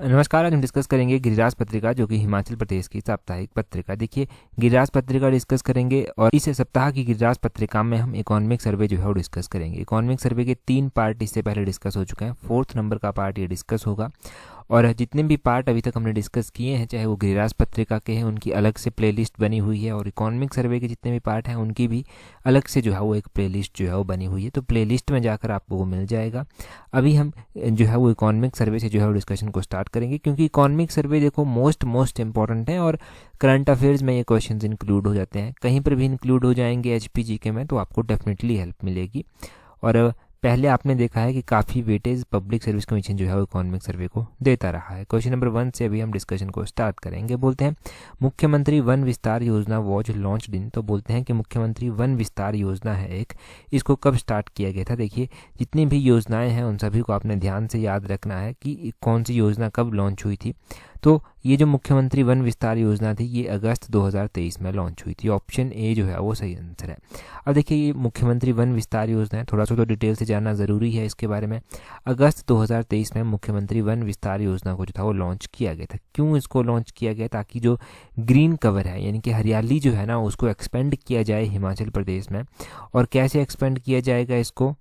नमस्कार। आज हम डिस्कस करेंगे गिरिराज पत्रिका, जो कि हिमाचल प्रदेश की साप्ताहिक पत्रिका। देखिए, गिरिराज पत्रिका डिस्कस करेंगे और इस सप्ताह की गिरिराज पत्रिका में हम इकोनॉमिक सर्वे जो है वो डिस्कस करेंगे। इकोनॉमिक सर्वे के 3 पार्ट इससे पहले डिस्कस हो चुके हैं। 4th नंबर का पार्ट ये डिस्कस होगा और जितने भी पार्ट अभी तक हमने डिस्कस किए हैं, चाहे वो गिरिराज पत्रिका के हैं, उनकी अलग से प्लेलिस्ट बनी हुई है और इकोनॉमिक सर्वे के जितने भी पार्ट हैं उनकी भी अलग से जो है वो एक प्लेलिस्ट जो है वो बनी हुई है। तो प्लेलिस्ट में जाकर आपको वो मिल जाएगा। अभी हम जो है वो इकोनॉमिक सर्वे से जो है वो डिस्कशन को स्टार्ट करेंगे, क्योंकि इकोनॉमिक सर्वे देखो मोस्ट इंपॉर्टेंट है और करंट अफेयर्स में ये क्वेश्चंस इंक्लूड हो जाते हैं। कहीं पर भी इंक्लूड हो जाएंगे HPGK में, तो आपको डेफिनेटली हेल्प मिलेगी। और पहले आपने देखा है कि काफ़ी वेटेज पब्लिक सर्विस कमीशन जो है वो इकोनॉमिक सर्वे को देता रहा है। क्वेश्चन नंबर 1 से अभी हम डिस्कशन को स्टार्ट करेंगे। बोलते हैं मुख्यमंत्री वन विस्तार योजना वॉज लॉन्च्ड इन। तो बोलते हैं कि मुख्यमंत्री वन विस्तार योजना है एक, इसको कब स्टार्ट किया गया था। देखिए, जितनी भी योजनाएं हैं उन सभी को आपने ध्यान से याद रखना है कि कौन सी योजना कब लॉन्च हुई थी। तो ये जो मुख्यमंत्री वन विस्तार योजना थी ये अगस्त 2023 में लॉन्च हुई थी। ऑप्शन ए जो है वो सही आंसर है। अब देखिए, ये मुख्यमंत्री वन विस्तार योजना है, थोड़ा सा तो डिटेल से जानना ज़रूरी है इसके बारे में। अगस्त 2023 में मुख्यमंत्री वन विस्तार योजना को जो था वो लॉन्च किया गया था। क्यों इसको लॉन्च किया गया? ताकि जो ग्रीन कवर है, यानी कि हरियाली जो है ना, उसको एक्सपेंड किया जाए हिमाचल प्रदेश में। और कैसे एक्सपेंड किया जाएगा इसको?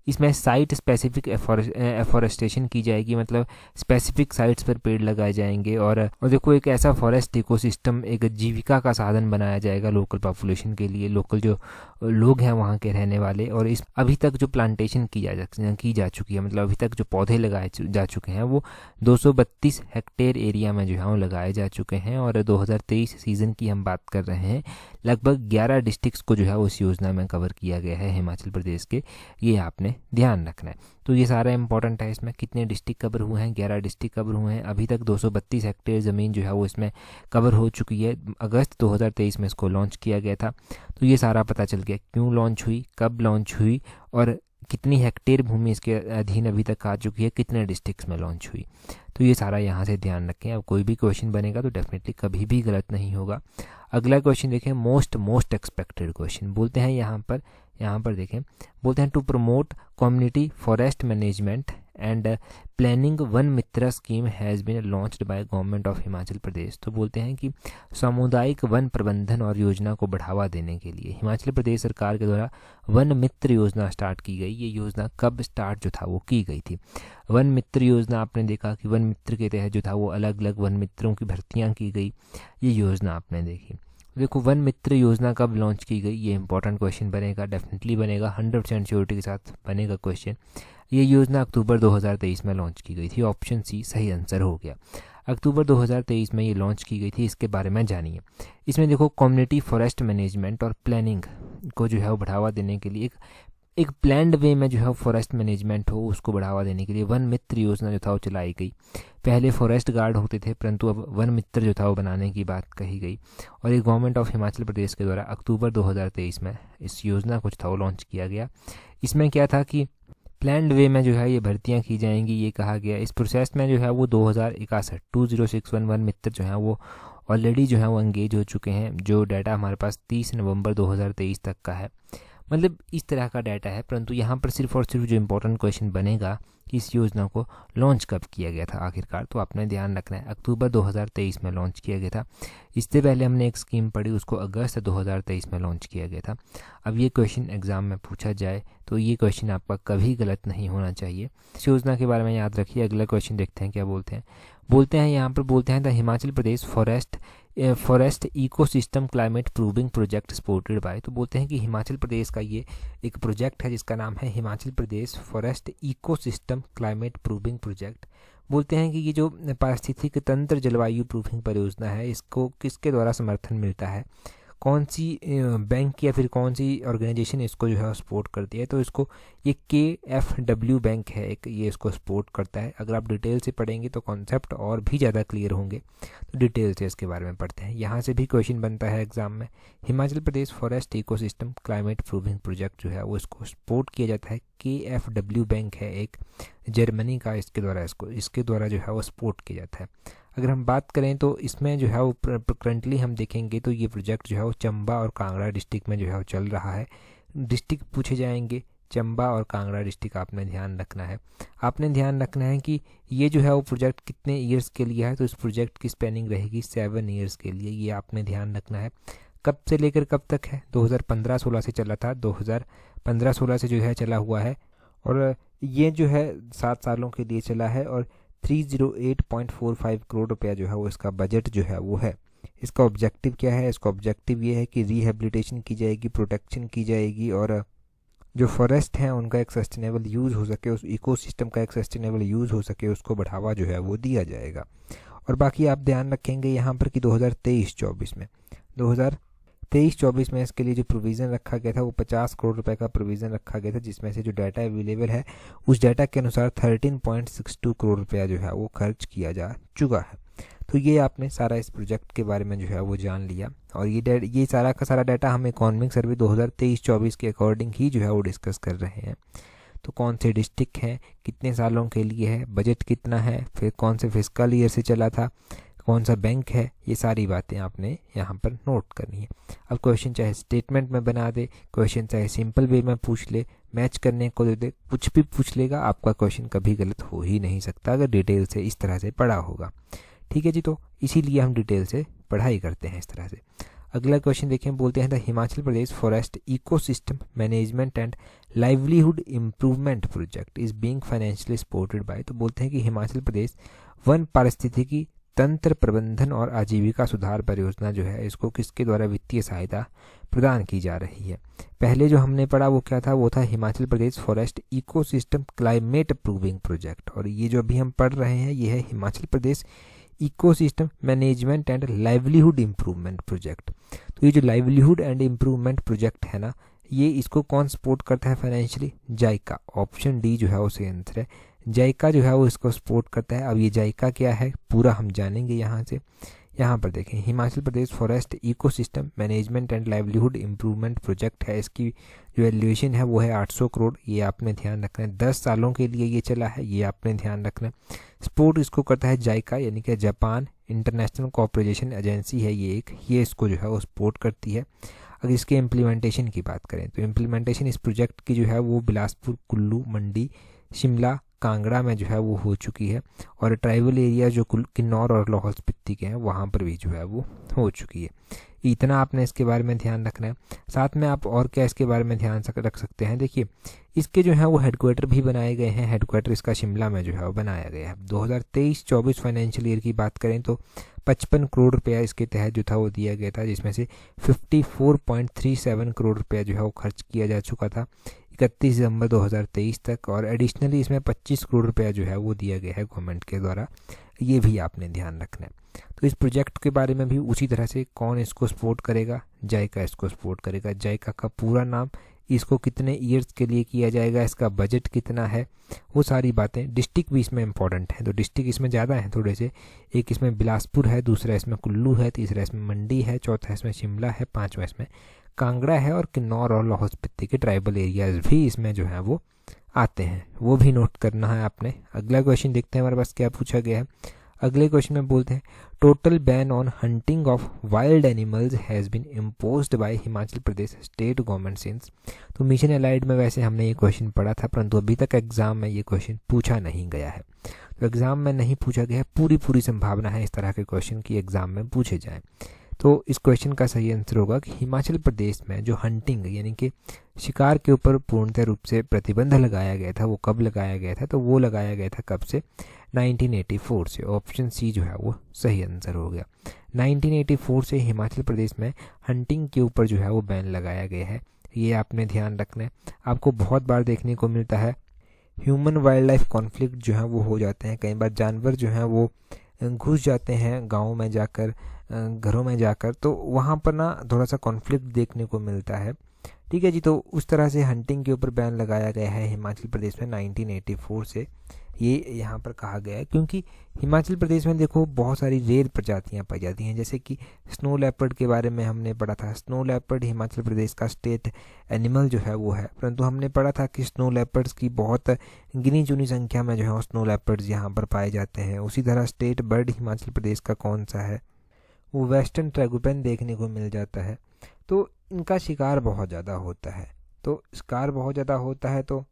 इसमें साइट स्पेसिफिक एफॉरेस्टेशन की जाएगी, मतलब स्पेसिफिक साइट्स पर पेड़ लगाए जाएंगे। और देखो, एक ऐसा फॉरेस्ट इकोसिस्टम, एक जीविका का साधन बनाया जाएगा लोकल पॉपुलेशन के लिए, लोकल जो लोग हैं वहाँ के रहने वाले। और इस अभी तक जो प्लांटेशन की जा चुकी है, मतलब अभी तक जो पौधे लगाए जा चुके हैं वो 232 हेक्टेयर एरिया में जो है वो लगाए जा चुके हैं। और 2023 सीज़न की हम बात कर रहे हैं, लगभग 11 डिस्ट्रिक्ट्स को जो है उस योजना में कवर किया गया है हिमाचल प्रदेश के। ये आपने ध्यान रखना है। तो ये सारा इंपॉर्टेंट है। इसमें कितने डिस्ट्रिक्ट कवर हुए हैं? 11 डिस्ट्रिक्ट कवर हुए हैं। अभी तक 232 हेक्टेयर ज़मीन जो है वो इसमें कवर हो चुकी है। अगस्त 2023 में इसको लॉन्च किया गया था। तो ये सारा पता चल गया क्यों लॉन्च हुई, कब लॉन्च हुई और कितनी हेक्टेयर भूमि इसके अधीन अभी तक आ चुकी है, कितने डिस्ट्रिक्ट्स में लॉन्च हुई। तो ये सारा यहाँ से ध्यान रखें। अब कोई भी क्वेश्चन बनेगा तो डेफिनेटली कभी भी गलत नहीं होगा। अगला क्वेश्चन देखें, मोस्ट एक्सपेक्टेड क्वेश्चन। बोलते हैं यहाँ पर देखें, बोलते हैं to promote community forest management and planning Van Mitra scheme has been launched by government of Himachal Pradesh. तो बोलते हैं कि सामुदायिक वन प्रबंधन और योजना को बढ़ावा देने के लिए हिमाचल प्रदेश सरकार के द्वारा वन मित्र योजना स्टार्ट की गई। ये योजना कब स्टार्ट जो था वो की गई थी? वन मित्र योजना, आपने देखा कि वन मित्र के तहत जो था वो अलग अलग वन मित्रों की भर्तियाँ की गई। ये योजना आपने देखी। देखो, वन मित्र योजना कब लॉन्च की गई, ये इंपॉर्टेंट क्वेश्चन बनेगा, डेफिनेटली बनेगा, 100% श्योरिटी के साथ बनेगा क्वेश्चन। ये योजना अक्टूबर 2023 में लॉन्च की गई थी। ऑप्शन सी सही आंसर हो गया। अक्टूबर 2023 में ये लॉन्च की गई थी। इसके बारे में जानिए। इसमें देखो, कम्युनिटी फॉरेस्ट मैनेजमेंट और प्लानिंग को जो है वो बढ़ावा देने के लिए एक प्लान्ड वे में जो है फॉरेस्ट मैनेजमेंट हो, उसको बढ़ावा देने के लिए वन मित्र योजना जो था वो चलाई गई। पहले फॉरेस्ट गार्ड होते थे, परंतु अब वन मित्र जो था वो बनाने की बात कही गई। और ये गवर्नमेंट ऑफ हिमाचल प्रदेश के द्वारा अक्टूबर 2023 में इस योजना को जो था वो लॉन्च किया गया। इसमें क्या था कि प्लान्ड वे में जो है ये भर्तियां की जाएंगी, ये कहा गया। इस प्रोसेस में जो है वो 2061 वन मित्र जो है वो ऑलरेडी जो है वो एंगेज हो चुके हैं। जो डाटा हमारे पास 30 नवंबर 2023 तक का है, मतलब इस तरह का डाटा है। परंतु यहाँ पर सिर्फ और सिर्फ जो इम्पोर्टेंट क्वेश्चन बनेगा कि इस योजना को लॉन्च कब किया गया था आखिरकार, तो आपने ध्यान रखना है अक्टूबर 2023 में लॉन्च किया गया था। इससे पहले हमने एक स्कीम पढ़ी, उसको अगस्त 2023 में लॉन्च किया गया था। अब ये क्वेश्चन एग्जाम में पूछा जाए तो ये क्वेश्चन आपका कभी गलत नहीं होना चाहिए। इस योजना के बारे में याद रखिए। अगला क्वेश्चन देखते हैं क्या बोलते हैं यहाँ पर बोलते हैं the Himachal Pradesh forest ecosystem climate proofing project supported by. तो बोलते हैं कि हिमाचल प्रदेश का ये एक प्रोजेक्ट है जिसका नाम है Himachal Pradesh forest ecosystem climate proofing project. बोलते हैं कि ये जो पारिस्थितिक तंत्र जलवायु प्रूफिंग परियोजना है, इसको किसके द्वारा समर्थन मिलता है, कौन सी बैंक या फिर कौन सी ऑर्गेनाइजेशन इसको जो है सपोर्ट करती है? तो इसको ये KFW बैंक है एक, ये इसको सपोर्ट करता है। अगर आप डिटेल से पढ़ेंगे तो कॉन्सेप्ट और भी ज़्यादा क्लियर होंगे, तो डिटेल से इसके बारे में पढ़ते हैं। यहाँ से भी क्वेश्चन बनता है एग्जाम में। Himachal Pradesh forest ecosystem climate proofing project जो है वो इसको सपोर्ट किया जाता है। KFW बैंक है एक, जर्मनी का, इसके द्वारा जो है वो सपोर्ट किया जाता है। अगर हम बात करें तो इसमें जो है वो करंटली हम देखेंगे तो ये प्रोजेक्ट जो है वो चंबा और कांगड़ा डिस्ट्रिक्ट में जो है वो चल रहा है। डिस्ट्रिक्ट पूछे जाएंगे चंबा और कांगड़ा डिस्ट्रिक्ट आपने ध्यान रखना है। आपने ध्यान रखना है कि ये जो है वो प्रोजेक्ट कितने ईयर्स के लिए है, तो इस प्रोजेक्ट की स्पेनिंग रहेगी 7 ईयर्स के लिए, ये आपने ध्यान रखना है। कब से लेकर कब तक है, 2015-16 से चला था, 2015-16 से जो है चला हुआ है, और ये जो है 7 सालों के लिए चला है, और 308.45 करोड़ रुपया जो है वो इसका बजट जो है वो है। इसका ऑब्जेक्टिव क्या है, इसका ऑब्जेक्टिव ये है कि रिहेबिलिटेशन की जाएगी, प्रोटेक्शन की जाएगी, और जो फॉरेस्ट हैं उनका एक सस्टेनेबल यूज़ हो सके, उस इकोसिस्टम का एक सस्टेनेबल यूज़ हो सके, उसको बढ़ावा जो है वो दिया जाएगा। और बाकी आप ध्यान रखेंगे यहाँ पर कि 2023-24 में इसके लिए जो प्रोविज़न रखा गया था वो 50 करोड़ रुपए का प्रोविज़न रखा गया था, जिसमें से जो डाटा अवेलेबल है उस डाटा के अनुसार 13.62 करोड़ रुपया जो है वो खर्च किया जा चुका है। तो ये आपने सारा इस प्रोजेक्ट के बारे में जो है वो जान लिया, और ये सारा का सारा डाटा हम इकोनॉमिक सर्वे 2023-24 के अकॉर्डिंग ही जो है वो डिस्कस कर रहे हैं। तो कौन से डिस्ट्रिक्ट हैं, कितने सालों के लिए है, बजट कितना है, फिर कौन से फिस्कल ईयर से चला था, कौन सा बैंक है, ये सारी बातें आपने यहाँ पर नोट करनी है। अब क्वेश्चन चाहे स्टेटमेंट में बना दे, क्वेश्चन चाहे सिंपल वे में पूछ ले, मैच करने को दे दे, कुछ भी पूछ लेगा, आपका क्वेश्चन कभी गलत हो ही नहीं सकता अगर डिटेल से इस तरह से पढ़ा होगा। ठीक है जी, तो इसीलिए हम डिटेल से पढ़ाई करते हैं इस तरह से। अगला क्वेश्चन देखें, बोलते हैं the Himachal Pradesh forest ecosystem management and livelihood improvement project is being financially supported by. तो बोलते हैं कि हिमाचल प्रदेश वन पारिस्थितिकी तंत्र प्रबंधन और आजीविका सुधार परियोजना जो है इसको किसके द्वारा वित्तीय सहायता प्रदान की जा रही है। पहले जो हमने पढ़ा वो क्या था, वो था Himachal Pradesh forest ecosystem climate proofing project, और ये जो अभी हम पढ़ रहे हैं ये है Himachal Pradesh ecosystem management and livelihood improvement project. तो ये जो लाइवलीहुड एंड इम्प्रूवमेंट प्रोजेक्ट है ना, ये इसको कौन सपोर्ट करता है फाइनेंशियली, जाइका। ऑप्शन डी जो है वो सही आंसर है, जाइका जो है वो इसको सपोर्ट करता है। अब ये जाइका क्या है पूरा हम जानेंगे यहाँ से। यहाँ पर देखें, Himachal Pradesh forest ecosystem management and livelihood improvement project है, इसकी जो वैल्यूएशन है वो है 800 करोड़, ये आपने ध्यान रखना है। 10 सालों के लिए ये चला है, ये आपने ध्यान रखना है। सपोर्ट इसको करता है जाइका, यानी कि जापान इंटरनेशनल कोऑपरेशन एजेंसी है ये एक, ये इसको जो है वो सपोर्ट करती है। अगर इसके इम्प्लीमेंटेशन की बात करें तो इम्प्लीमेंटेशन इस प्रोजेक्ट की जो है वो बिलासपुर, कुल्लू, मंडी, शिमला, कांगड़ा में जो है वो हो चुकी है, और ट्राइबल एरिया जो किन्नौर और लाहौल स्पीति के हैं वहाँ पर भी जो है वो हो चुकी है। इतना आपने इसके बारे में ध्यान रखना है। साथ में आप और क्या इसके बारे में ध्यान रख सकते हैं, देखिए इसके जो है वो हेडक्वार्टर भी बनाए गए हैं, हेडक्वार्टर इसका शिमला में जो है वो बनाया गया है। 2023-24 फाइनेंशियल ईयर की बात करें तो 55 करोड़ रुपया इसके तहत जो था वो दिया गया था, जिसमें से 54.37 करोड़ रुपया जो है वो खर्च किया जा चुका था 31 दिसंबर 2023 तक, और एडिशनली इसमें 25 करोड़ रुपया जो है वो दिया गया है गवर्नमेंट के द्वारा, ये भी आपने ध्यान रखना है। तो इस प्रोजेक्ट के बारे में भी उसी तरह से कौन इसको सपोर्ट करेगा, जाइका इसको सपोर्ट करेगा। जाइका का पूरा नाम, इसको कितने ईयर्स के लिए किया जाएगा, इसका बजट कितना है, वो सारी बातें। डिस्ट्रिक्ट भी इसमें इंपॉर्टेंट है, तो डिस्ट्रिक्ट इसमें ज़्यादा हैं थोड़े से, एक इसमें बिलासपुर है, दूसरा इसमें कुल्लू है, तीसरा इसमें मंडी है, चौथा इसमें शिमला है, पाँचवा इसमें कांगड़ा है, और किन्नौर और लाहौल स्पीति के ट्राइबल एरियाज भी इसमें जो है वो आते हैं, वो भी नोट करना है आपने। अगला क्वेश्चन देखते हैं हमारे पास क्या पूछा गया है। अगले क्वेश्चन में बोलते हैं total ban on hunting of wild animals has been imposed by Himachal Pradesh state government since. तो मिशन अलाइड में वैसे हमने ये क्वेश्चन पढ़ा था, परंतु अभी तक एग्जाम में ये क्वेश्चन पूछा नहीं गया है। तो एग्जाम में नहीं पूछा गया है, पूरी संभावना है इस तरह के क्वेश्चन की एग्जाम में पूछे जाएँ। तो इस क्वेश्चन का सही आंसर होगा कि हिमाचल प्रदेश में जो हंटिंग यानी कि शिकार के ऊपर पूर्णतः रूप से प्रतिबंध लगाया गया था, वो कब लगाया गया था, तो वो लगाया गया था कब से, 1984 से। ऑप्शन सी जो है वो सही आंसर हो गया। 1984 से हिमाचल प्रदेश में हंटिंग के ऊपर जो है वो बैन लगाया गया है, ये आपने ध्यान रखना है। आपको बहुत बार देखने को मिलता है ह्यूमन वाइल्ड लाइफ कॉन्फ्लिक्ट जो है वो हो जाते हैं, कई बार जानवर जो हैं वो घुस जाते हैं गाँव में जाकर, घरों में जाकर, तो वहाँ पर ना थोड़ा सा कॉन्फ्लिक्ट देखने को मिलता है। ठीक है जी, तो उस तरह से हंटिंग के ऊपर बैन लगाया गया है हिमाचल प्रदेश में 1984 से, ये यहाँ पर कहा गया है। क्योंकि हिमाचल प्रदेश में देखो बहुत सारी रेयर प्रजातियाँ पाई जाती हैं, जैसे कि स्नो लेपर्ड के बारे में हमने पढ़ा था। स्नो लेपर्ड हिमाचल प्रदेश का स्टेट एनिमल जो है वो है, परंतु हमने पढ़ा था कि स्नो लेपर्ड्स की बहुत गिनी चुनी संख्या में जो है स्नो लेपर्ड्स यहाँ पर पाए जाते हैं। उसी तरह स्टेट बर्ड हिमाचल प्रदेश का कौन सा है, वो वेस्टर्न ट्रैगोपैन देखने को मिल जाता है। तो इनका शिकार बहुत ज़्यादा होता है, तो शिकार बहुत ज़्यादा होता है तो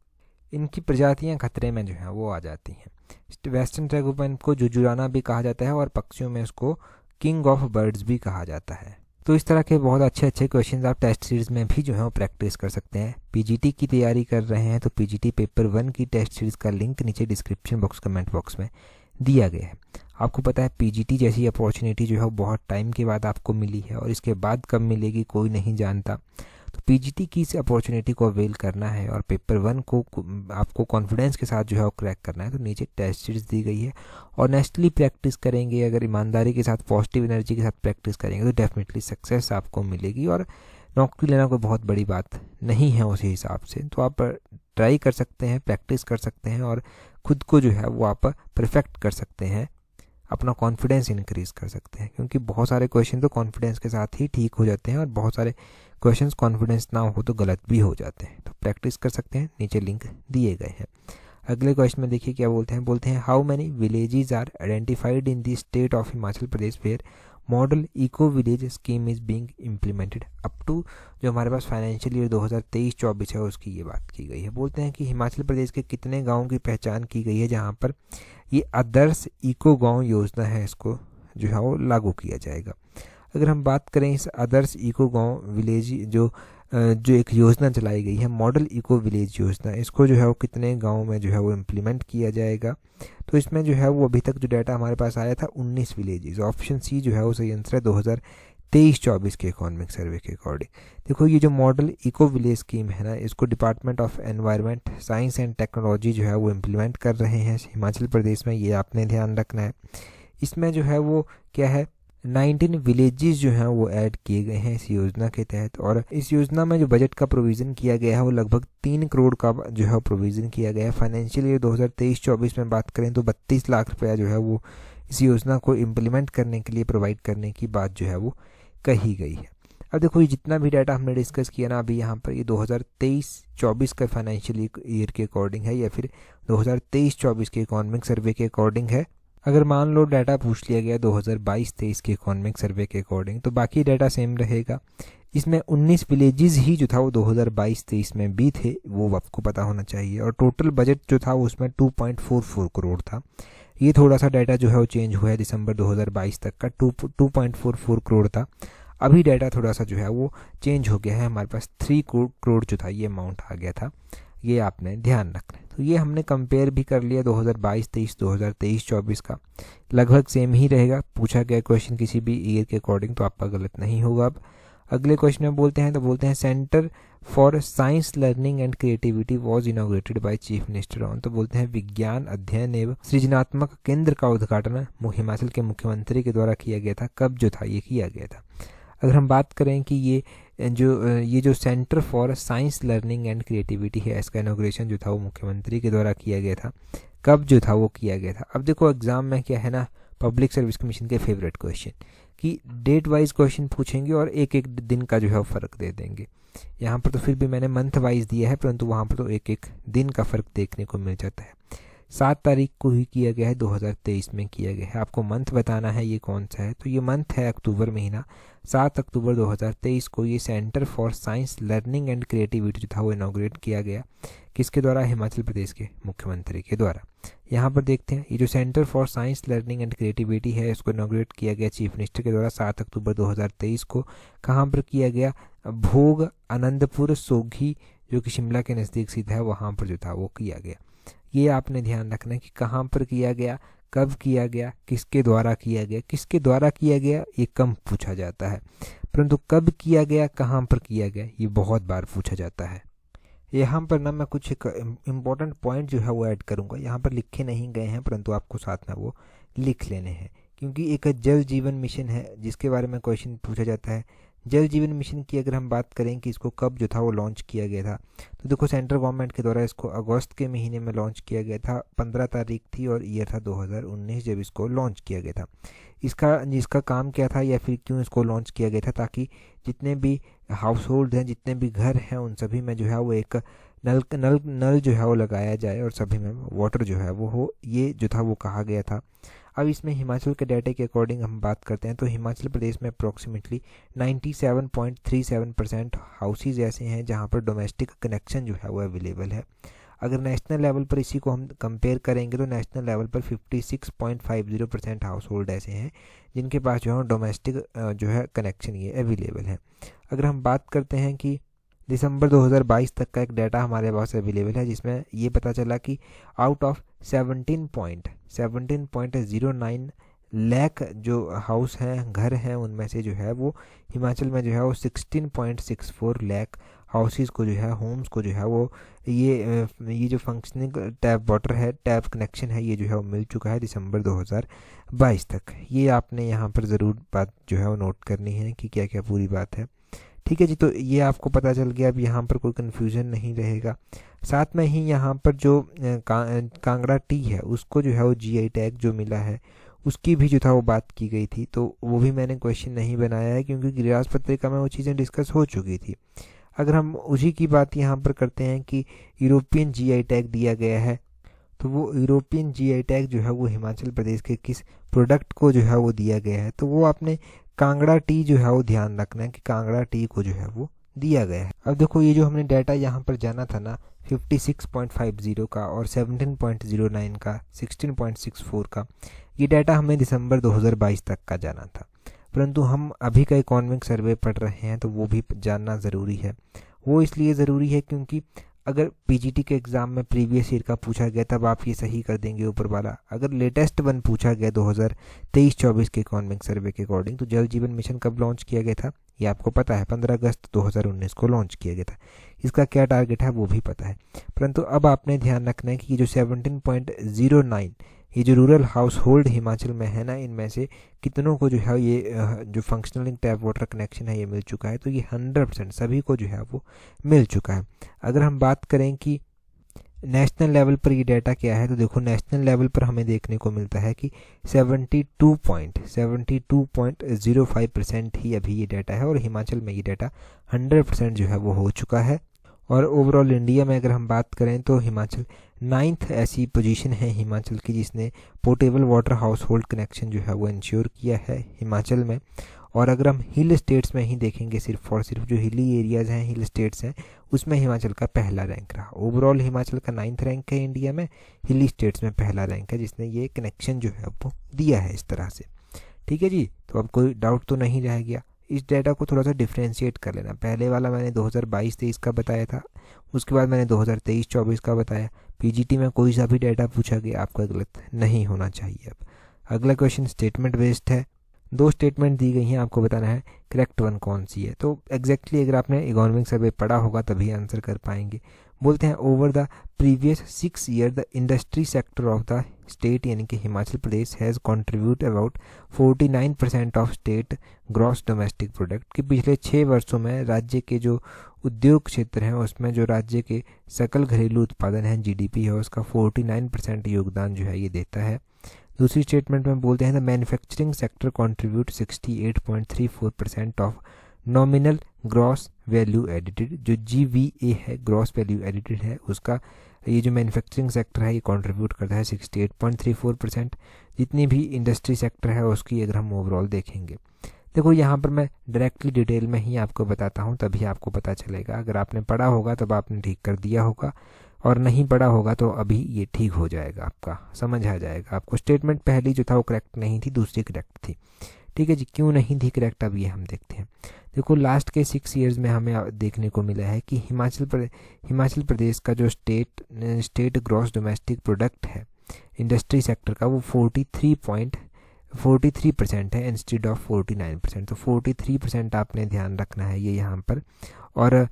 इनकी प्रजातियां खतरे में जो है वो आ जाती हैं। वेस्टर्न ट्रैगोपन को जुजुराना भी कहा जाता है और पक्षियों में इसको किंग ऑफ बर्ड्स भी कहा जाता है। तो इस तरह के बहुत अच्छे अच्छे क्वेश्चन आप टेस्ट सीरीज में भी जो है वो प्रैक्टिस कर सकते हैं। पीजीटी की तैयारी कर रहे हैं तो पीजीटी पेपर 1 की टेस्ट सीरीज का लिंक नीचे डिस्क्रिप्शन बॉक्स कमेंट बॉक्स में दिया गया है। आपको पता है पीजीटी जैसी अपॉर्चुनिटी जो है वो बहुत टाइम के बाद आपको मिली है और इसके बाद कब मिलेगी कोई नहीं जानता। तो पीजीटी की इस अपॉर्चुनिटी को अवेल करना है और पेपर 1 को आपको कॉन्फिडेंस के साथ जो है वो क्रैक करना है। तो नीचे टेस्ट सीरीज दी गई है और नेस्टली प्रैक्टिस करेंगे, अगर ईमानदारी के साथ पॉजिटिव एनर्जी के साथ प्रैक्टिस करेंगे तो डेफिनेटली सक्सेस आपको मिलेगी और नौकरी लेना कोई बहुत बड़ी बात नहीं है उसी हिसाब से। तो आप ट्राई कर सकते हैं, प्रैक्टिस कर सकते हैं और खुद को जो है वो आप परफेक्ट कर सकते हैं, अपना कॉन्फिडेंस इंक्रीज कर सकते हैं, क्योंकि बहुत सारे क्वेश्चन तो कॉन्फिडेंस के साथ ही ठीक हो जाते हैं और बहुत सारे क्वेश्चंस कॉन्फिडेंस ना हो तो गलत भी हो जाते हैं। तो प्रैक्टिस कर सकते हैं, नीचे लिंक दिए गए हैं। अगले क्वेश्चन में देखिए क्या बोलते हैं how many villages are identified in the state of Himachal Pradesh where model eco village scheme is being implemented up to. जो हमारे पास फाइनेंशियल ईयर 2023-24 है उसकी ये बात की गई है। बोलते हैं कि हिमाचल प्रदेश के कितने गाँव की पहचान की गई है जहाँ पर ये आदर्श इको गांव योजना है, इसको जो है वो लागू किया जाएगा। अगर हम बात करें इस आदर्श इको गांव विलेज जो एक योजना चलाई गई है मॉडल इको विलेज योजना, इसको जो है वो कितने गांव में जो है वो इम्प्लीमेंट किया जाएगा। तो इसमें जो है वो अभी तक जो डाटा हमारे पास आया था 19 विलेजेस। ऑप्शन सी जो है वो सही आंसर है 2023-24 के इकोनॉमिक सर्वे के अकॉर्डिंग। देखो ये जो मॉडल इको विलेज स्कीम है ना, इसको department of environment science and technology जो है वो इम्प्लीमेंट कर रहे हैं हिमाचल प्रदेश में, ये आपने ध्यान रखना है। इसमें जो है वो क्या है 19 विलेजेस जो हैं वो ऐड किए गए हैं इस योजना के तहत और इस योजना में जो बजट का प्रोविज़न किया गया है वो लगभग 3 करोड़ का जो है प्रोविज़न किया गया है। फाइनेंशियल ईयर 2023-24 में बात करें तो 32 लाख रुपया जो है वो इस योजना को इम्प्लीमेंट करने के लिए प्रोवाइड करने की बात जो है वो कही गई है। अब देखो ये जितना भी डाटा हमने डिस्कस किया ना अभी यहाँ पर, ये 2023-24 का फाइनेंशियल ईयर के अकॉर्डिंग है या फिर 2023-24 के इकोनॉमिक सर्वे के अकॉर्डिंग है। अगर मान लो डाटा पूछ लिया गया 2022-23 के इकोनॉमिक सर्वे के अकॉर्डिंग तो बाकी डाटा सेम रहेगा। इसमें 19 विलेजेस ही जो था वो 2022-23 में भी थे, वो आपको पता होना चाहिए। और टोटल बजट जो था उसमें 2.44 करोड़ था। ये थोड़ा सा डाटा जो है वो चेंज हुआ है, दिसंबर 2022 तक का 2.44 करोड़ था। अभी डाटा थोड़ा सा जो है वो चेंज हो गया है, हमारे पास 3 करोड़ जो था ये अमाउंट आ गया था, ये आपने ध्यान रखना है। तो ये हमने कंपेयर भी कर लिया 2022-23 2023-24 का, लगभग सेम ही रहेगा। पूछा गया क्वेश्चन किसी भी ईयर के अकॉर्डिंग तो आपका गलत नहीं होगा। अब अगले क्वेश्चन में बोलते हैं centre for science learning and creativity was inaugurated by chief minister on. तो बोलते हैं विज्ञान अध्ययन एवं सृजनात्मक केंद्र का उद्घाटन हिमाचल के मुख्यमंत्री के द्वारा किया गया था। कब जो था ये किया गया था। अगर हम बात करें कि ये जो centre for science learning and creativity है, इसका इनॉग्रेशन जो था वो मुख्यमंत्री के द्वारा किया गया था। कब जो था वो किया गया था। अब देखो एग्जाम में क्या है ना, पब्लिक सर्विस कमीशन के फेवरेट क्वेश्चन कि डेट वाइज क्वेश्चन पूछेंगे और एक एक दिन का जो है वो फ़र्क दे देंगे। यहाँ पर तो फिर भी मैंने मंथ वाइज दिया है, परंतु वहाँ पर तो एक एक दिन का फ़र्क देखने को मिल जाता है। 7 तारीख को ही किया गया है, 2023 में किया गया है। आपको मंथ बताना है ये कौन सा है, तो ये मंथ है अक्टूबर महीना। 7 अक्टूबर 2023 को ये centre for science learning and creativity जो था वो इनॉग्रेट किया गया। किसके द्वारा? हिमाचल प्रदेश के मुख्यमंत्री के द्वारा। यहाँ पर देखते हैं ये जो centre for science learning and creativity है, इसको इनॉग्रेट किया गया चीफ मिनिस्टर के द्वारा 7 अक्टूबर 2023 को। कहाँ पर किया गया? भोग आनंदपुर सोगी जो कि शिमला के नज़दीक स्थित है, वहाँ पर जो था वो किया गया। ये आपने ध्यान रखना है कि कहाँ पर किया गया, कब किया गया, किसके द्वारा किया गया। किसके द्वारा किया गया ये कम पूछा जाता है, परंतु कब किया गया, कहाँ पर किया गया ये बहुत बार पूछा जाता है। यहाँ पर ना मैं कुछ इम्पोर्टेंट पॉइंट जो है वो ऐड करूँगा, यहाँ पर लिखे नहीं गए हैं परंतु आपको साथ में वो लिख लेने हैं, क्योंकि एक जल जीवन मिशन है जिसके बारे में क्वेश्चन पूछा जाता है। जल जीवन मिशन की अगर हम बात करें कि इसको कब जो था वो लॉन्च किया गया था, तो देखो सेंट्रल गवर्नमेंट के द्वारा इसको अगस्त के महीने में लॉन्च किया गया था। 15 तारीख थी और ईयर था 2019 जब इसको लॉन्च किया गया था। जिसका काम क्या था या फिर क्यों इसको लॉन्च किया गया था, ताकि जितने भी हाउस होल्ड हैं, जितने भी घर हैं, उन सभी में जो है वो एक नल जो है वो लगाया जाए और सभी में वाटर जो है वो हो, ये जो था वो कहा गया था। अब इसमें हिमाचल के डाटा के अकॉर्डिंग हम बात करते हैं तो हिमाचल प्रदेश में अप्रॉक्सीमेटली 97.37% हाउसेज ऐसे हैं जहां पर डोमेस्टिक कनेक्शन जो है वो अवेलेबल है। अगर नेशनल लेवल पर इसी को हम कंपेयर करेंगे तो नेशनल लेवल पर 56.50% हाउस होल्ड ऐसे हैं जिनके पास जो है डोमेस्टिक जो है कनेक्शन ये अवेलेबल है। अगर हम बात करते हैं कि दिसंबर 2022 तक का एक डाटा हमारे पास अवेलेबल है जिसमें ये पता चला कि आउट ऑफ 17.09 लाख जो हाउस हैं, घर हैं, उनमें से जो है वो हिमाचल में जो है वो 16.64 लाख हाउसेस को जो है, होम्स को जो है वो ये जो फंक्शनिंग टैप वाटर है, टैप कनेक्शन है, ये जो है वो मिल चुका है दिसंबर 2022 तक। ये आपने यहाँ पर ज़रूर बात जो है वो नोट करनी है कि क्या क्या पूरी बात है। ठीक है जी, तो ये आपको पता चल गया। अब यहाँ पर कोई कन्फ्यूज़न नहीं रहेगा। साथ में ही यहाँ पर जो कांगड़ा टी है उसको जो है वो GI टैग जो मिला है उसकी भी जो था वो बात की गई थी, तो वो भी मैंने क्वेश्चन नहीं बनाया है क्योंकि गिरिराज पत्रिका में वो चीज़ें डिस्कस हो चुकी थी। अगर हम उसी की बात यहाँ पर करते हैं कि यूरोपियन GI टैग दिया गया है, तो वो यूरोपियन GI टैग जो है वो हिमाचल प्रदेश के किस प्रोडक्ट को जो है वो दिया गया है, तो वो आपने कांगड़ा टी जो है वो ध्यान रखना है कि कांगड़ा टी को जो है वो दिया गया है। अब देखो ये जो हमने डाटा यहाँ पर जाना था ना 56.50 का और 17.09 का, 16.64 का, ये डाटा हमें दिसंबर 2022 तक का जाना था। परंतु हम अभी का इकोनॉमिक सर्वे पढ़ रहे हैं तो वो भी जानना ज़रूरी है। वो इसलिए ज़रूरी है क्योंकि अगर PGT के एग्ज़ाम में प्रीवियस ईयर का पूछा गया तब आप ये सही कर देंगे ऊपर वाला। अगर लेटेस्ट वन पूछा गया 2023-24 के इकोनॉमिक सर्वे के अकॉर्डिंग, तो जल जीवन मिशन कब लॉन्च किया गया था ये आपको पता है, 15 अगस्त 2019 को लॉन्च किया गया था। इसका क्या टारगेट है वो भी पता है। परंतु अब आपने ध्यान रखना है कि ये जो 17.09 ये जो रूरल हाउस होल्ड हिमाचल में है ना, इनमें से कितनों को जो है ये जो फंक्शनलिंग टैप वाटर कनेक्शन है ये मिल चुका है, तो ये 100% सभी को जो है वो मिल चुका है। अगर हम बात करें कि नेशनल लेवल पर ये डाटा क्या है, तो देखो नेशनल लेवल पर हमें देखने को मिलता है कि 72.05% ही अभी ये डाटा है और हिमाचल में ये डाटा 100% जो है वो हो चुका है। और ओवरऑल इंडिया में अगर हम बात करें तो हिमाचल 9th ऐसी पोजीशन है हिमाचल की जिसने portable water house hold connection जो है वो इंश्योर किया है हिमाचल में। और अगर हम हिल स्टेट्स में ही देखेंगे, सिर्फ और सिर्फ जो हिली एरियाज़ हैं, हिल स्टेट्स हैं, उसमें हिमाचल का पहला रैंक रहा। ओवरऑल हिमाचल का 9th रैंक है इंडिया में, हिली स्टेट्स में पहला रैंक है जिसने ये कनेक्शन जो है वो दिया है इस तरह से। ठीक है जी, तो अब कोई डाउट तो नहीं रह गया। इस डाटा को थोड़ा सा डिफ्रेंशिएट कर लेना। पहले वाला मैंने 2022-23 का बताया था, उसके बाद मैंने 2023-24 का बताया। PGT में कोई सा भी डाटा पूछा गया आपका गलत नहीं होना चाहिए। अब अगला क्वेश्चन स्टेटमेंट बेस्ड है। 2 स्टेटमेंट दी गई हैं, आपको बताना है करेक्ट वन कौन सी है। तो एग्जैक्टली अगर आपने इकोनॉमिक सर्वे पढ़ा होगा तभी आंसर कर पाएंगे। बोलते हैं over the previous 6 year the industry sector of the state यानी कि Himachal Pradesh has contribute about 49% of state gross domestic product. कि पिछले 6 वर्षों में राज्य के जो उद्योग क्षेत्र हैं उसमें जो राज्य के सकल घरेलू उत्पादन है GDP है उसका 49% योगदान जो है ये देता है। दूसरी स्टेटमेंट में बोलते हैं the manufacturing sector contribute 68.34% of nominal gross value edited. जो GVA है, ग्रॉस वैल्यू एडिटेड है, उसका ये जो मैन्युफैक्चरिंग सेक्टर है ये कंट्रीब्यूट करता है 68.34%। जितनी भी इंडस्ट्री सेक्टर है उसकी अगर हम ओवरऑल देखेंगे, देखो यहाँ पर मैं डायरेक्टली डिटेल में ही आपको बताता हूँ तभी आपको पता चलेगा। अगर आपने पढ़ा होगा तब आपने ठीक कर दिया होगा और नहीं पढ़ा होगा तो अभी ये ठीक हो जाएगा, आपका समझ आ जाएगा आपको। स्टेटमेंट पहली जो था वो करेक्ट नहीं थी, दूसरी करेक्ट थी। ठीक है जी, क्यों नहीं थी करेक्ट अब ये हम देखते हैं। देखो लास्ट के 6 ईयर्स में हमें देखने को मिला है कि हिमाचल प्रदेश का जो स्टेट ग्रॉस डोमेस्टिक प्रोडक्ट है इंडस्ट्री सेक्टर का वो 43% है इंस्टेड ऑफ 49%। तो 43% आपने ध्यान रखना है ये यहाँ पर। और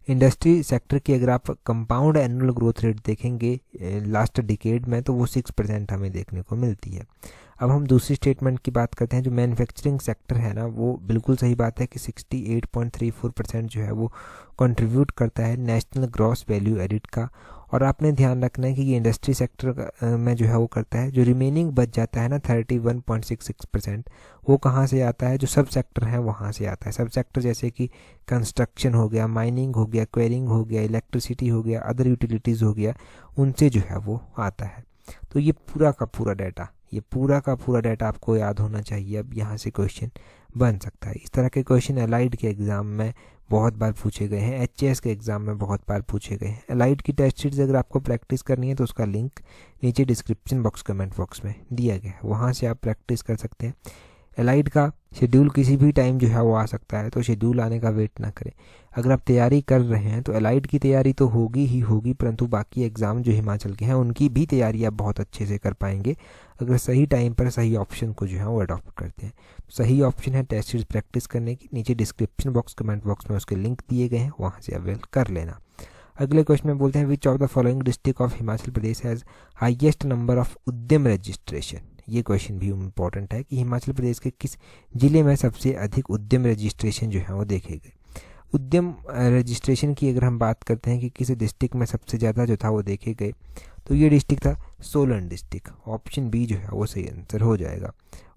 इंडस्ट्री सेक्टर की अगर आप कंपाउंड एनुअल ग्रोथ रेट देखेंगे लास्ट डिकेड में तो वो 6% हमें देखने को मिलती है। अब हम दूसरी स्टेटमेंट की बात करते हैं। जो मैन्युफैक्चरिंग सेक्टर है ना, वो बिल्कुल सही बात है कि 68.34% जो है वो कंट्रीब्यूट करता है नेशनल ग्रॉस वैल्यू एडिट का। और आपने ध्यान रखना है कि ये इंडस्ट्री सेक्टर में जो है वो करता है। जो रिमेनिंग बच जाता है ना 31.66%, वो कहाँ से आता है, जो सब सेक्टर है वहाँ से आता है। सब सेक्टर जैसे कि कंस्ट्रक्शन हो गया, माइनिंग हो गया, क्वेरिंग हो गया, इलेक्ट्रिसिटी हो गया, अदर यूटिलिटीज़ हो गया, उनसे जो है वो आता है। तो ये पूरा का पूरा डाटा ये पूरा का पूरा डाटा आपको याद होना चाहिए। अब यहाँ से क्वेश्चन बन सकता है। इस तरह के क्वेश्चन एलाइड के एग्ज़ाम में बहुत बार पूछे गए हैं, एचएएस के एग्ज़ाम में बहुत बार पूछे गए हैं। एलाइड की टेस्ट सीरीज अगर आपको प्रैक्टिस करनी है तो उसका लिंक नीचे डिस्क्रिप्शन बॉक्स कमेंट बॉक्स में दिया गया है, वहाँ से आप प्रैक्टिस कर सकते हैं। एलाइड का शेड्यूल किसी भी टाइम जो है वो आ सकता है, तो शेड्यूल आने का वेट ना करें। अगर आप तैयारी कर रहे हैं तो एलाइड की तैयारी तो होगी ही होगी, परंतु बाकी एग्ज़ाम जो हिमाचल के हैं उनकी भी तैयारी आप बहुत अच्छे से कर पाएंगे अगर सही टाइम पर सही ऑप्शन को जो है वो अडॉप्ट करते हैं। सही ऑप्शन है टेस्ट सीरीज प्रैक्टिस करने की, नीचे डिस्क्रिप्शन बॉक्स कमेंट बॉक्स में उसके लिंक दिए गए हैं, वहाँ से अवेल कर लेना। अगले क्वेश्चन में बोलते हैं which of the following district of Himachal Pradesh has highest number of उद्यम रजिस्ट्रेशन। ये क्वेश्चन भी इम्पोर्टेंट है कि हिमाचल प्रदेश के किस जिले में सबसे अधिक उद्यम रजिस्ट्रेशन जो है वो देखे गए। उद्यम रजिस्ट्रेशन की अगर हम बात करते हैं कि किस डिस्ट्रिक्ट में सबसे ज़्यादा जो था वो देखे गए, तो ये डिस्ट्रिक्ट था सोलन डिस्ट्रिक्ट। ऑप्शन बी जो है वो सही आंसर हो जाएगा।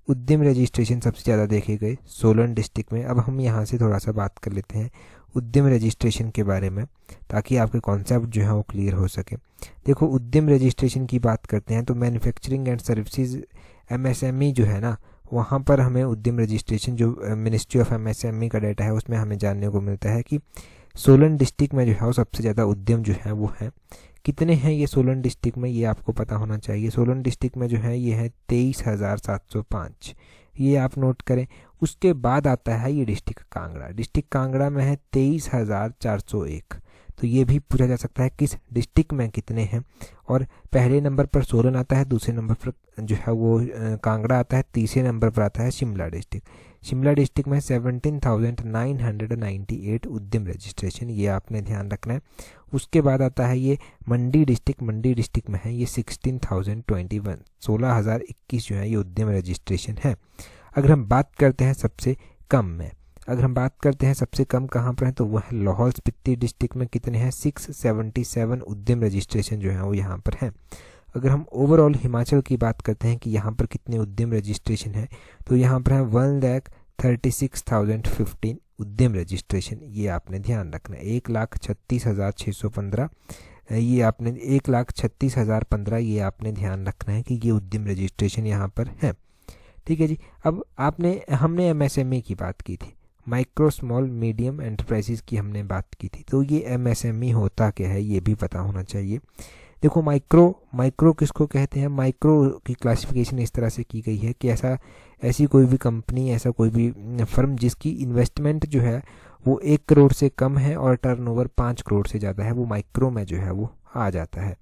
उद्यम रजिस्ट्रेशन सबसे ज़्यादा देखे गए सोलन डिस्ट्रिक्ट में। अब हम यहाँ से थोड़ा सा बात कर लेते हैं उद्यम रजिस्ट्रेशन के बारे में, ताकि आपके कॉन्सेप्ट जो है वो क्लियर हो सके। देखो, उद्यम रजिस्ट्रेशन की बात करते हैं तो मैन्युफैक्चरिंग एंड सर्विसेज एमएसएमई जो है ना, वहाँ पर हमें उद्यम रजिस्ट्रेशन जो मिनिस्ट्री ऑफ एमएसएमई का डाटा है उसमें हमें जानने को मिलता है कि सोलन डिस्ट्रिक्ट में जो है वो सबसे ज़्यादा उद्यम जो है वो है। कितने हैं ये सोलन डिस्ट्रिक्ट में, ये आपको पता होना चाहिए। सोलन डिस्ट्रिक्ट में जो है ये है 23,705, ये आप नोट करें। उसके बाद आता है ये डिस्ट्रिक्ट कांगड़ा। डिस्ट्रिक्ट कांगड़ा में है 23,401। तो ये भी पूछा जा सकता है किस डिस्ट्रिक्ट में कितने हैं, और पहले नंबर पर सोलन आता है, दूसरे नंबर पर जो है वो कांगड़ा आता है, तीसरे नंबर पर आता है शिमला डिस्ट्रिक्ट। शिमला डिस्ट्रिक्ट में 17,998 उद्यम रजिस्ट्रेशन, ये आपने ध्यान रखना है। उसके बाद आता है ये मंडी डिस्ट्रिक्ट। मंडी डिस्ट्रिक्ट में है ये 16,021, 16,021 जो है ये उद्यम रजिस्ट्रेशन है। अगर हम बात करते हैं सबसे कम में, अगर हम बात करते हैं सबसे कम कहाँ पर है, तो वह लाहौल स्पीति डिस्ट्रिक्ट में कितने हैं, 677 उद्यम रजिस्ट्रेशन जो है वो यहाँ पर है। अगर हम ओवरऑल हिमाचल की बात करते हैं कि यहाँ पर कितने उद्यम रजिस्ट्रेशन है, तो यहाँ पर है 1,36,015 उद्यम रजिस्ट्रेशन, ये आपने ध्यान रखना है। 1,36,615, ये आपने 1,36,015 ये आपने ध्यान रखना है कि ये उद्यम रजिस्ट्रेशन यहाँ पर है। ठीक है जी। अब हमने एमएसएमई की बात की थी, माइक्रो स्मॉल मीडियम एंटरप्राइजेज की हमने बात की थी, तो ये एमएसएमई होता क्या है ये भी पता होना चाहिए। देखो, माइक्रो किसको कहते हैं, माइक्रो की क्लासिफिकेशन इस तरह से की गई है कि ऐसी कोई भी कंपनी, ऐसा कोई भी फर्म जिसकी इन्वेस्टमेंट जो है वो 1 करोड़ से कम है और टर्नओवर 5 करोड़ से ज़्यादा है, वो माइक्रो में जो है वो आ जाता है।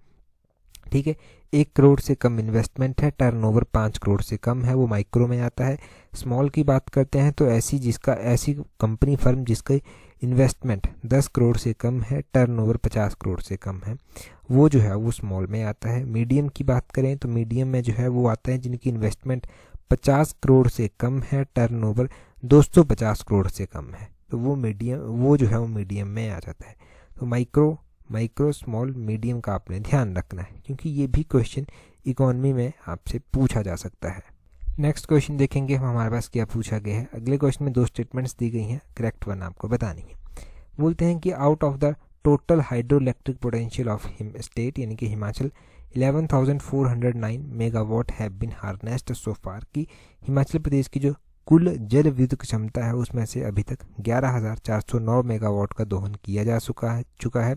ठीक है, 1 करोड़ से कम इन्वेस्टमेंट है, टर्नओवर 5 करोड़ से कम है, वो माइक्रो में आता है। स्मॉल की बात करते हैं तो ऐसी कंपनी फर्म जिसका इन्वेस्टमेंट 10 करोड़ से कम है, टर्नओवर 50 करोड़ से कम है, वो जो है वो स्मॉल में आता है। मीडियम की बात करें तो मीडियम में जो है वो आता है जिनकी इन्वेस्टमेंट 50 करोड़ से कम है, टर्नओवर 250 करोड़ से कम है, तो वो जो है वो मीडियम में आ जाता है। तो माइक्रो स्मॉल मीडियम का आपने ध्यान रखना है, क्योंकि ये भी क्वेश्चन इकोनॉमी में आपसे पूछा जा सकता है। नेक्स्ट क्वेश्चन देखेंगे हम हमारे पास क्या पूछा गया है। अगले क्वेश्चन में 2 स्टेटमेंट्स दी गई हैं, करेक्ट वन आपको बतानी है। बोलते हैं कि out of the total hydro electric potential of state यानी कि Himachal 11,409 megawatt have been harnessed so far, की हिमाचल प्रदेश की जो कुल जल विद्युत क्षमता है उसमें से अभी तक 11,409 मेगावाट का दोहन किया जा चुका है।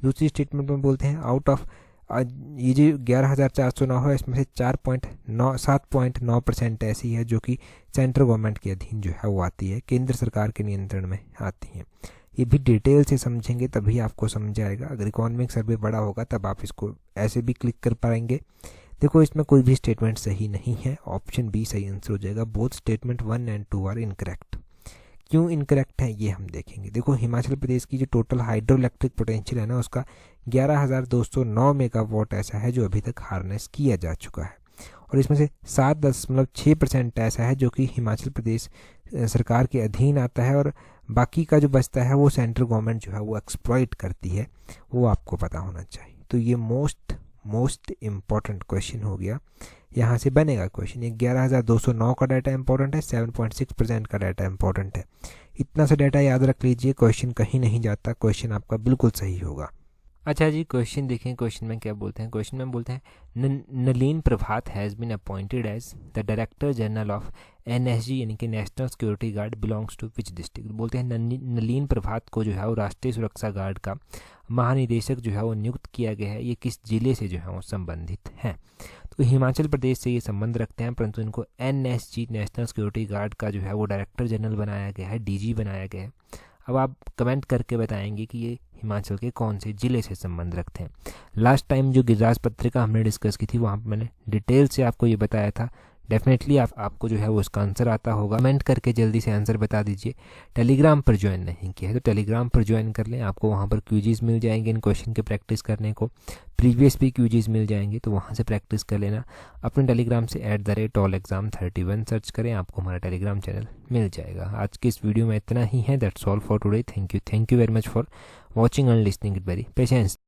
दूसरी स्टेटमेंट में बोलते हैं आउट ऑफ ये जो 11,409 है इसमें से 7.9% ऐसी है जो कि सेंट्रल गवर्नमेंट के अधीन जो है वो आती है, केंद्र सरकार के नियंत्रण में आती हैं। ये भी डिटेल से समझेंगे तभी आपको समझ आएगा। अगर इकोनॉमिक सर्वे बड़ा होगा तब आप इसको ऐसे भी क्लिक कर पाएंगे। देखो, इसमें कोई भी स्टेटमेंट सही नहीं है, ऑप्शन बी सही आंसर हो जाएगा। बोथ स्टेटमेंट 1 और 2 आर इनकरेक्ट। क्यों इनकरेक्ट है ये हम देखेंगे। देखो, हिमाचल प्रदेश की जो टोटल हाइड्रो इलेक्ट्रिक पोटेंशियल है ना, उसका 11,209 मेगावाट ऐसा है जो अभी तक हार्नेस किया जा चुका है, और इसमें से 7.6% ऐसा है जो कि हिमाचल प्रदेश सरकार के अधीन आता है, और बाकी का जो बचता है वो सेंट्रल गवर्नमेंट जो है वो एक्सप्लॉइट करती है, वो आपको पता होना चाहिए। तो ये मोस्ट इम्पॉर्टेंट क्वेश्चन हो गया, यहाँ से बनेगा क्वेश्चन। ये 11,209 का डाटा इंपॉर्टेंट है, 7.6% का डाटा इंपॉर्टेंट है। इतना सा डाटा याद रख लीजिए, क्वेश्चन कहीं नहीं जाता, क्वेश्चन आपका बिल्कुल सही होगा। अच्छा जी, क्वेश्चन देखें, क्वेश्चन में क्या बोलते हैं। क्वेश्चन में बोलते हैं Nalin Prabhat has been appointed as the director general of NSG यानी कि national security guard belongs to which district. बोलते हैं नलीन प्रभात को जो है वो राष्ट्रीय सुरक्षा गार्ड का महानिदेशक जो है वो नियुक्त किया गया है, ये किस जिले से जो है वो संबंधित हैं। तो हिमाचल प्रदेश से ये संबंध रखते हैं, परंतु इनको एनएसजी नेशनल सिक्योरिटी गार्ड का जो है वो डायरेक्टर जनरल बनाया गया है, डीजी बनाया गया है। अब आप कमेंट करके बताएंगे कि ये हिमाचल के कौन से ज़िले से संबंध रखते हैं। लास्ट टाइम जो गिरिराज पत्रिका हमने डिस्कस की थी वहाँ पर मैंने डिटेल से आपको ये बताया था। डेफिनेटली आपको जो है वो उसका आंसर आता होगा। कमेंट करके जल्दी से आंसर बता दीजिए। टेलीग्राम पर ज्वाइन नहीं किया है तो टेलीग्राम पर ज्वाइन कर लें, आपको वहाँ पर क्यूजीज़ मिल जाएंगे इन क्वेश्चन के प्रैक्टिस करने को। प्रीवियस भी क्यूजीज़ मिल जाएंगे तो वहाँ से प्रैक्टिस कर लेना। अपने टेलीग्राम से @allexam31 सर्च करें, आपको हमारा टेलीग्राम चैनल मिल जाएगा। आज की इस वीडियो में इतना ही है। That's all for today. Thank you very much for watching and listening it very patience.